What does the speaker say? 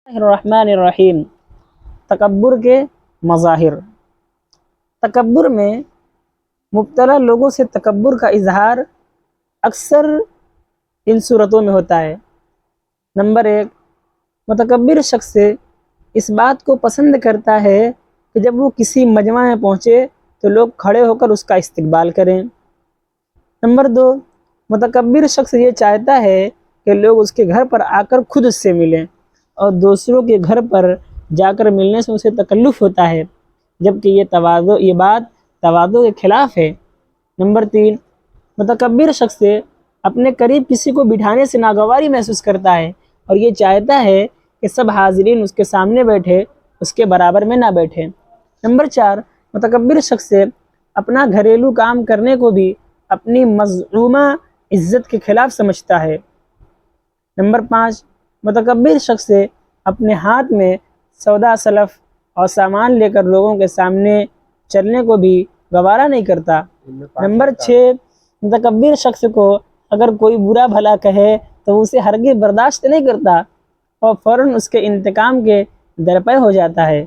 الرحمن الرحیم۔ تکبر کے مظاہر۔ تکبر میں مبتلا لوگوں سے تکبر کا اظہار اکثر ان صورتوں میں ہوتا ہے۔ نمبر 1، متکبر شخص اس بات کو پسند کرتا ہے کہ جب وہ کسی مجمع میں پہنچے تو لوگ کھڑے ہو کر اس کا استقبال کریں۔ نمبر 2، متکبر شخص یہ چاہتا ہے کہ لوگ اس کے گھر پر آ کر خود اس سے ملیں، اور دوسروں کے گھر پر جا کر ملنے سے اسے تکلف ہوتا ہے، جبکہ یہ بات تواضع کے خلاف ہے۔ نمبر 3، متکبر شخص اپنے قریب کسی کو بٹھانے سے ناگواری محسوس کرتا ہے اور یہ چاہتا ہے کہ سب حاضرین اس کے سامنے بیٹھے، اس کے برابر میں نہ بیٹھے۔ نمبر 4، متکبر شخص اپنا گھریلو کام کرنے کو بھی اپنی مزعومہ عزت کے خلاف سمجھتا ہے۔ نمبر 5، متکبر شخص اپنے ہاتھ میں سودا سلف اور سامان لے کر لوگوں کے سامنے چلنے کو بھی گوارا نہیں کرتا۔ نمبر 6، متکبر شخص کو اگر کوئی برا بھلا کہے تو اسے ہرگز برداشت نہیں کرتا اور فوراً اس کے انتقام کے درپے ہو جاتا ہے۔